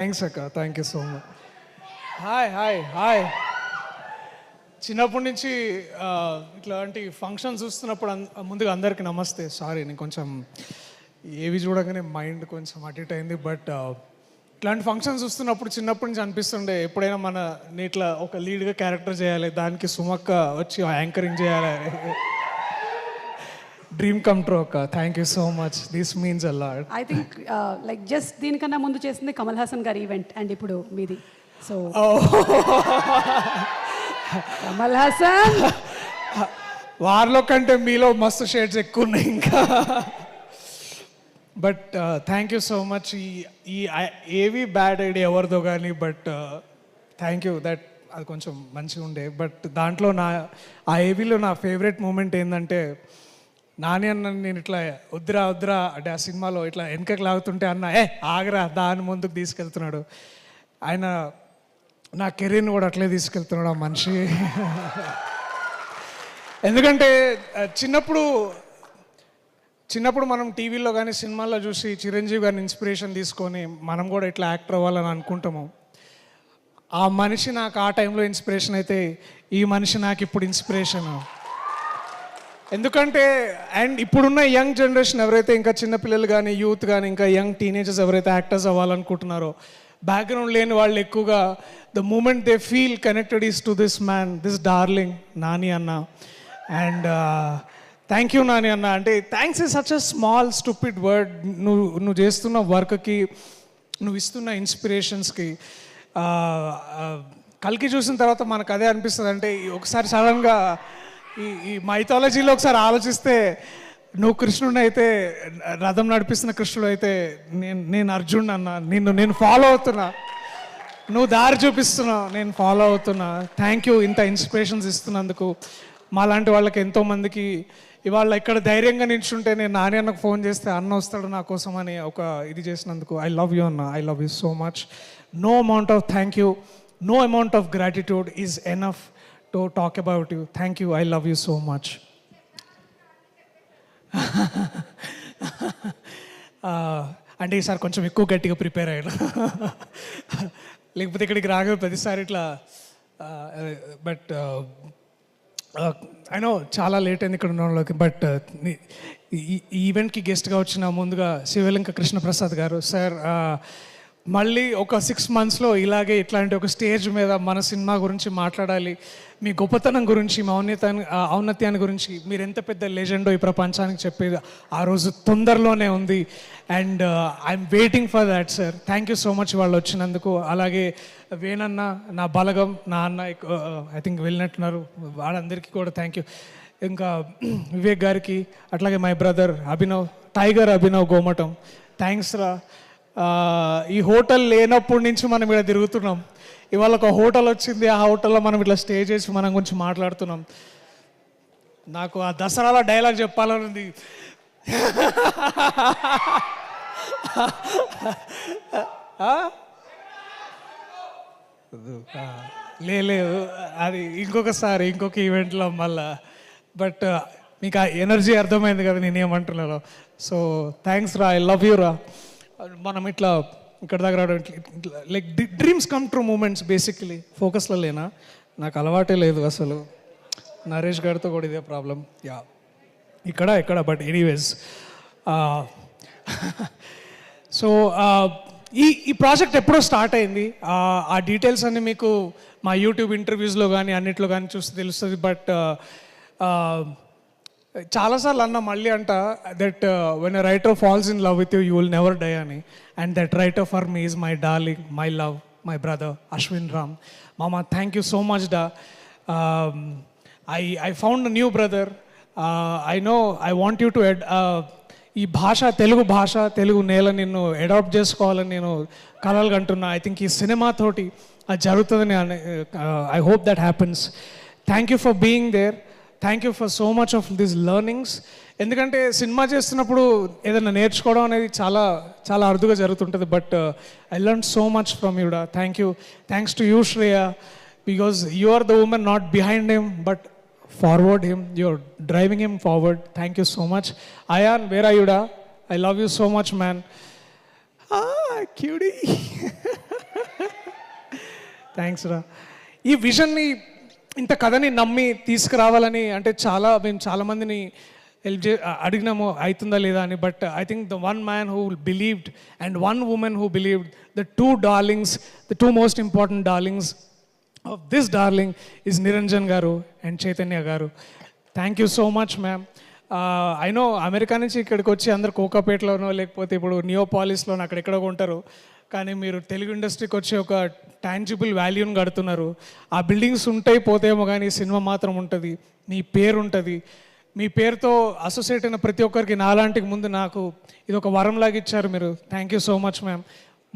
Thanks అక్క, thank you so much. Hi hi hi. చిన్నప్పటి నుంచి ఇట్లాంటి ఫంక్షన్స్ చూస్తున్నప్పుడు ముందుగా అందరికీ నమస్తే. సారీ, నేను కొంచెం ఏవి చూడగానే మైండ్ కొంచెం అటు ఇటు అయింది. బట్ ఇట్లాంటి ఫంక్షన్స్ చూస్తున్నప్పుడు చిన్నప్పటి నుంచి అనిపిస్తుండే ఎప్పుడైనా మన ఇట్లా ఒక లీడ్గా క్యారెక్టర్ చేయాలి, దానికి సుమక్క వచ్చి యాంకరింగ్ చేయాలి. డ్రీమ్ కమ్ ట్రూ అక్క. Thank you so much. This means a lot. I think like just దీనికన్నా ముందు చేసింది కమల్ హాసన్ గారి ఈవెంట్ అండ్ ఇప్పుడు మీది. సో కమల్ హాసన్ వారిలో కంటే మీలో మస్తు షేడ్స్ ఎక్కువ ఉన్నాయి ఇంకా. But thank you so much. ఈ ఏవి బ్యాడ్ ఐడియా ఎవరిదో కానీ, బట్ థ్యాంక్ యూ దట్ అది కొంచెం మంచిగా ఉండే. బట్ దాంట్లో ఆ ఏవీలో నా ఫేవరెట్ మూమెంట్ ఏంటంటే, నాని అన్న నేను ఇట్లా వద్దురా వద్దురా అంటే ఆ సినిమాలో ఇట్లా వెనకకి లాగుతుంటే అన్న ఆగరా దాని ముందుకు తీసుకెళ్తున్నాడు. ఆయన నా కెరీర్ని కూడా అట్లే తీసుకెళ్తున్నాడు ఆ మనిషి. ఎందుకంటే చిన్నప్పుడు మనం టీవీలో కానీ సినిమాల్లో చూసి చిరంజీవి గారిని ఇన్స్పిరేషన్ తీసుకొని మనం కూడా ఇట్లా యాక్టర్ అవ్వాలని అనుకుంటాము. ఆ మనిషి నాకు ఆ టైంలో ఇన్స్పిరేషన్ అయితే, ఈ మనిషి నాకు ఇప్పుడు ఇన్స్పిరేషన్. ఎందుకంటే అండ్ ఇప్పుడున్న యంగ్ జనరేషన్ ఎవరైతే ఇంకా చిన్నపిల్లలు కానీ యూత్ కానీ ఇంకా యంగ్ టీనేజర్స్ ఎవరైతే యాక్టర్స్ అవ్వాలనుకుంటున్నారో, బ్యాక్గ్రౌండ్ లేని వాళ్ళు ఎక్కువగా the moment they feel connected is to this man, this darling Nani అన్న. అండ్ థ్యాంక్ యూ నాని అన్న. అంటే thanks is such a small stupid word. నువ్వు చేస్తున్న వర్క్కి, నువ్వు ఇస్తున్న ఇన్స్పిరేషన్స్కి. కల్కి చూసిన తర్వాత మనకు అదే అనిపిస్తుంది. అంటే ఒకసారి సడన్గా ఈ మైథాలజీలో ఒకసారి ఆలోచిస్తే, నువ్వు కృష్ణుడిని అయితే, రథం నడిపిస్తున్న కృష్ణుడు అయితే, నేను అర్జున్ అన్న. నేను ఫాలో అవుతున్నా, నువ్వు దారి చూపిస్తున్నావు, నేను ఫాలో అవుతున్నా. థ్యాంక్ యూ ఇంత ఇన్స్పిరేషన్స్ ఇస్తున్నందుకు. మాలాంటి వాళ్ళకి ఎంతోమందికి ఇవాళ ఇక్కడ ధైర్యంగా నిల్చుంటే, నేను నాని అన్నకు ఫోన్ చేస్తే అన్న వస్తాడు నా కోసం అని ఒక ఇది చేసినందుకు ఐ లవ్ యూ అన్న. I love you so much. No amount of thank you, no amount of gratitude is enough to talk about you. Thank you. I love you so much. అంటే ఈసారి కొంచెం ఎక్కువ గట్టిగా ప్రిపేర్ అయ్యాను. లేకపోతే ఇక్కడికి రాగా ప్రతిసారి ఇట్లా. బట్ ఐ నో చాలా లేట్ అయింది ఇక్కడ ఉన్న వాళ్ళకి. బట్ ఈ ఈవెంట్కి గెస్ట్గా వచ్చిన ముందుగా శివలింక కృష్ణప్రసాద్ గారు సార్, మళ్ళీ ఒక 6 monthsలో ఇలాగే ఇట్లాంటి ఒక స్టేజ్ మీద మన సినిమా గురించి మాట్లాడాలి, మీ గొప్పతనం గురించి, మీ ఔన్నత్యాన్ని గురించి, మీరు ఎంత పెద్ద లెజెండో ఈ ప్రపంచానికి చెప్పేది ఆ రోజు తొందరలోనే ఉంది. And I'm waiting for that sir. Thank you so much వాళ్ళు వచ్చినందుకు. అలాగే వేణన్న, నా బలగం, నా అన్న ఐ థింక్ వెళ్ళినట్టున్నారు, వాళ్ళందరికీ కూడా థ్యాంక్ యూ. ఇంకా వివేక్ గారికి, అట్లాగే my brother Abhinav, tiger Abhinav Gomatam, thanks రా. ఈ హోటల్ లేనప్పటి నుంచి మనం ఇక్కడ తిరుగుతున్నాం. ఇవాళ ఒక హోటల్ వచ్చింది, ఆ హోటల్లో మనం ఇట్లా స్టే చేసి మనం గురించి మాట్లాడుతున్నాం. నాకు ఆ దసరాలో డైలాగ్ చెప్పాలని ఉంది. లేదు, అది ఇంకొకసారి ఇంకొక ఈవెంట్లో మళ్ళా. బట్ మీకు ఆ ఎనర్జీ అర్థమైంది కదా నేనేమంటున్నాను. సో థ్యాంక్స్ రా, ఐ లవ్ యూ రా. మనం ఇట్లా ఇక్కడ దగ్గర like dreams come true moments. Basically ఫోకస్లో లేనా, నాకు అలవాటే లేదు అసలు. నరేష్ గారితో కూడా ఇదే ప్రాబ్లం. యా ఇక్కడ బట్ ఎనీవేస్. సో ఈ ప్రాజెక్ట్ ఎప్పుడో స్టార్ట్ అయింది. ఆ డీటెయిల్స్ అన్నీ మీకు మా యూట్యూబ్ ఇంటర్వ్యూస్లో కానీ అన్నిట్లో కానీ చూస్తే తెలుస్తుంది. బట్ చాలాసార్లు అన్న మళ్ళీ అంట that when a writer falls in love with you, you will never die అని. And that writer for me is my darling, my love, my brother Ashwin Ram. మామ థ్యాంక్ యూ సో మచ్ డా. I found a new brother. I know I want you to ఈ భాష, తెలుగు భాష, తెలుగు నేల నిన్ను adapt చేసుకోవాలని నేను కలలు కంటున్నా. ఐ థింక్ ఈ సినిమాతోటి అది జరుగుతుందని I hope that happens. Thank you for being there. Thank you for so much of this learnings. ఎందుకంటే సినిమా చేస్తున్నప్పుడు ఏదైనా నేర్చుకోవడం అనేది చాలా చాలా అరుదుగా జరుగుతుంటుంది. But I learn so much from you డా. Thank you. Thanks to you Shreya, because you are the women not behind him but forward him. You're driving him forward. Thank you so much. Ayaan, where are you డా? I love you so much man. QD. Thanks రా. ఈ విజన్ని ఇంత కథని నమ్మి తీసుకురావాలని అంటే మేము చాలామందిని హెల్ప్ అడిగినాము అవుతుందా లేదా అని. But I think the one man who believed and one women who believed the two most important darlings of this darling is Niranjan గారు అండ్ చైతన్య గారు. Thank you so much ma'am. I know America నుంచి ఇక్కడికి వచ్చి అందరు కోకాపేటలోనో లేకపోతే ఇప్పుడు నియోపాలిస్లోనో అక్కడెక్కడో ఉంటారు, కానీ మీరు తెలుగు ఇండస్ట్రీకి వచ్చి ఒక టాంజిబుల్ వాల్యూని కడుతున్నారు. ఆ బిల్డింగ్స్ ఉంటాయి పోతేమో కానీ సినిమా మాత్రం ఉంటుంది, మీ పేరు ఉంటుంది. మీ పేరుతో అసోసియేట్ అయిన ప్రతి ఒక్కరికి నాలాంటికి ముందు నాకు ఇది ఒక వరంలాగా ఇచ్చారు మీరు. Thank you so much ma'am.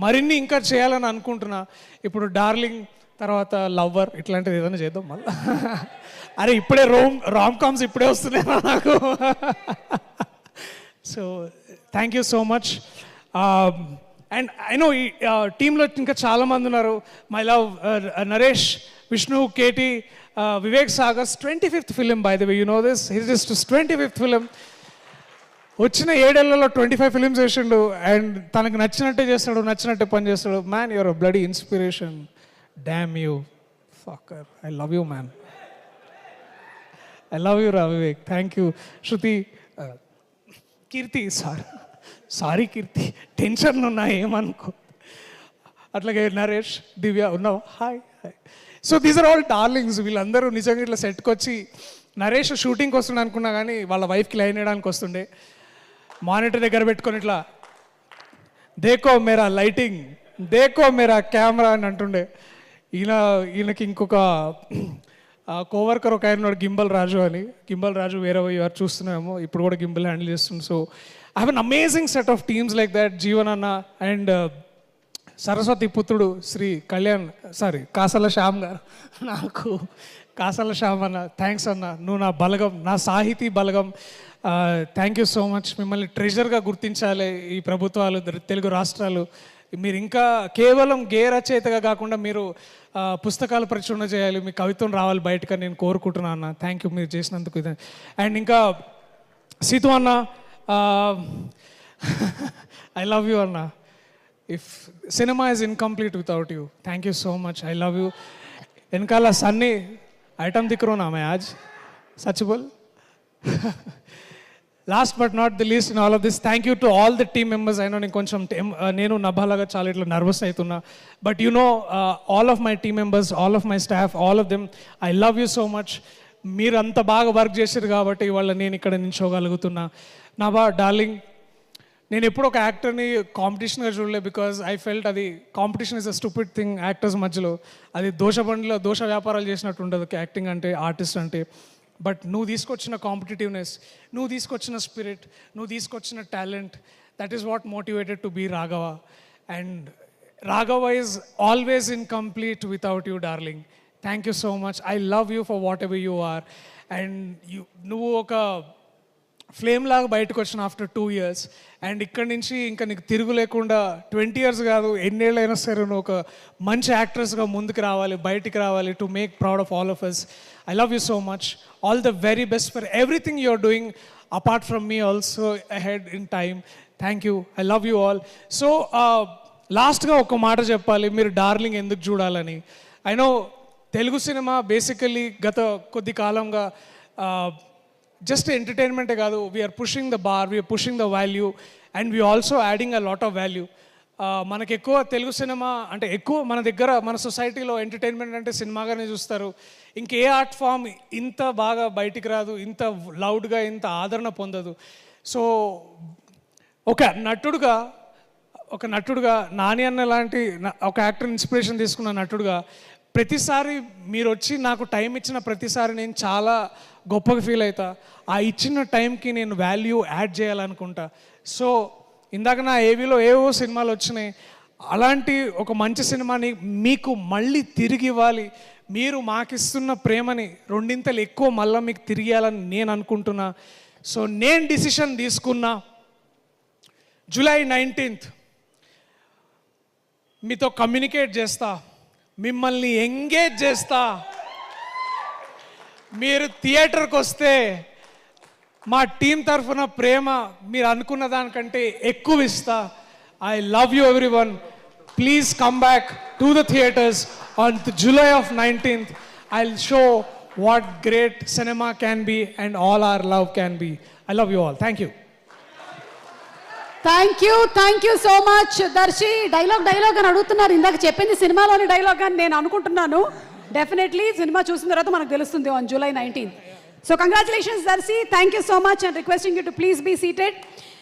మరిన్ని ఇంకా చేయాలని అనుకుంటున్నా. ఇప్పుడు డార్లింగ్ తర్వాత లవ్వర్ ఇట్లాంటిది ఏదైనా చేద్దాం మళ్ళీ. అరే ఇప్పుడే రామ్ కామ్స్ ఇప్పుడే వస్తున్నాయి నాకు. So thank you so much. And I know ఈ టీంలో ఇంకా చాలామంది ఉన్నారు. My love Naresh, Vishnu, KT, Vivek Sagar's 25th film by the way, you know this, his 25th film. వచ్చిన 7 ఏళ్లలో 25 ఫిలిమ్స్ వేసిండు అండ్ తనకు నచ్చినట్టే చేస్తాడు, నచ్చినట్టే పని చేస్తాడు. Man your bloody inspiration. Damn you fucker. I love you man. I love you రా Vivek. Thank you. Shruti, Keerthi, sorry Keerthi, టెన్షన్లు ఉన్నాయి ఏమనుకో. అట్లాగే నరేష్, దివ్య ఉన్నావా? Hi hi. So these are all darlings. వీళ్ళందరూ నిజంగా ఇట్లా సెట్కి వచ్చి, నరేష్ షూటింగ్కి వస్తుండే అనుకున్నా కానీ వాళ్ళ వైఫ్కి లైన్ వేయడానికి వస్తుండే. మానిటర్ దగ్గర పెట్టుకొని ఇట్లా దేకో మేరా లైటింగ్, దేకో మేరా కెమెరా అని అంటుండే. ఈయనకి ఇంకొక కోవర్కర్ ఒక ఆయన గింబల్ రాజు అని. గింబల్ రాజు వేరే వారు చూస్తున్నామేమో, ఇప్పుడు కూడా గింబల్ హ్యాండిల్ చేస్తుంది. So I have an amazing set of teams like that. Jeevan అన్న అండ్ సరస్వతి పుత్రుడు శ్రీ కాసల శ్యామ్ గారు. నాకు కాసల శ్యామ్ అన్న, థ్యాంక్స్ అన్న, నువ్వు నా బలగం, నా సాహితీ బలగం. Thank you so much. మిమ్మల్ని ట్రెజర్గా గుర్తించాలి ఈ ప్రభుత్వాలు, తెలుగు రాష్ట్రాలు. మీరు ఇంకా కేవలం గేయ రచయితగా కాకుండా మీరు పుస్తకాలు ప్రచురణ చేయాలి, మీ కవిత్వం రావాలి బయటకు నేను కోరుకుంటున్నాను అన్న. థ్యాంక్ యూ మీరు చేసినందుకు. ఇది అండ్ ఇంకా సీతు అన్న, ఐ లవ్ యూ అన్న. If cinema is incomplete without you. Thank you so much. I love you. వెనకాల సన్నీ ఐటమ్ దిక్కు నా మే ఆజ్ సచ్ బోల్. Last but not the least in all of this, thank you to all the team members. అయినా నేను కొంచెం నేను నభాలాగా చాలా ఇట్లా నర్వస్ అవుతున్నా. But you know all of my team members, all of my staff, all of them, I love you so much. మీరు అంత బాగా వర్క్ చేశారు కాబట్టి ఇవాళ నేను ఇక్కడ నిల్చోగలుగుతున్నా. నభా డార్లింగ్, నేను ఎప్పుడు ఒక యాక్టర్ని కాంపిటీషన్గా చూడలే. బికాజ్ ఐ ఫెల్ట్ అది competition is a stupid thing actors మధ్యలో. అది దోష వ్యాపారాలు చేసినట్టు ఉండదు యాక్టింగ్ అంటే, ఆర్టిస్ట్ అంటే. బట్ నువ్వు తీసుకొచ్చిన కాంపిటేటివ్నెస్, నువ్వు తీసుకొచ్చిన స్పిరిట్, నువ్వు తీసుకొచ్చిన talent, that is what motivated to be Raghava. And Raghava is always incomplete without you darling. Thank you so much. I love you for whatever you are. And నువ్వు ఒక flame లాగా బయటకు వచ్చిన ఆఫ్టర్ 2 years. అండ్ ఇక్కడి నుంచి ఇంకా నీకు తిరుగు లేకుండా 20 years కాదు ఎన్నేళ్ళైనా సరే నువ్వు ఒక మంచి యాక్ట్రెస్గా ముందుకు రావాలి, బయటికి రావాలి, to make proud of all of us. I love you so much. All the very best for everything you're doing apart from me also ahead in time. Thank you. I love you all. So లాస్ట్గా ఒక మాట చెప్పాలి, మీరు darling ఎందుకు చూడాలని. I know Telugu cinema basically గత కొద్ది కాలంగా జస్ట్ ఎంటర్టైన్మెంటే కాదు, we're pushing the bar, we're pushing the value and we also adding a lot of value. మనకు ఎక్కువ తెలుగు సినిమా అంటే ఎక్కువ మన దగ్గర మన సొసైటీలో ఎంటర్టైన్మెంట్ అంటే సినిమాగానే చూస్తారు. ఇంకే ఆర్ట్ ఫామ్ ఇంత బాగా బయటికి రాదు, ఇంత లౌడ్గా, ఇంత ఆదరణ పొందదు. సో ఒక నటుడుగా నాని అన్న లాంటి ఒక యాక్టర్ ఇన్స్పిరేషన్ తీసుకున్న నటుడుగా ప్రతిసారి మీరు వచ్చి నాకు టైం ఇచ్చిన ప్రతిసారి నేను చాలా గొప్పగా ఫీల్ అవుతా. ఆ ఇచ్చిన టైంకి నేను వాల్యూ యాడ్ చేయాలనుకుంటా. సో ఇందాక నా ఏవీలో ఏవో సినిమాలు వచ్చినాయి, అలాంటి ఒక మంచి సినిమాని మీకు మళ్ళీ తిరిగి ఇవ్వాలి. మీరు మాకిస్తున్న ప్రేమని 2 ఎక్కువ మళ్ళీ మీకు తిరిగేయాలని నేను అనుకుంటున్నా. సో నేను డిసిషన్ తీసుకున్నా, July 19th మీతో కమ్యూనికేట్ చేస్తా, మిమ్మల్ని ఎంగేజ్ చేస్తా. మీరు థియేటర్కి వస్తే మా టీం తరఫున ప్రేమ మీరు అనుకున్న దానికంటే ఎక్కువ ఇస్తా. I love you everyone. Please come back to the theatres on the July of 19th, I'll show what great cinema can be and all our love can be. I love you all. Thank you. Thank you so much. Darshi dialogue అని అడుగుతున్నారు. ఇందాక చెప్పింది సినిమాలోని dialogue అని నేను అనుకుంటున్నాను. Definitely cinema చూసిన తర్వాత మనకు తెలుస్తుంది on July 19th. So congratulations Darshi. Thank you so much and requesting you to please be seated.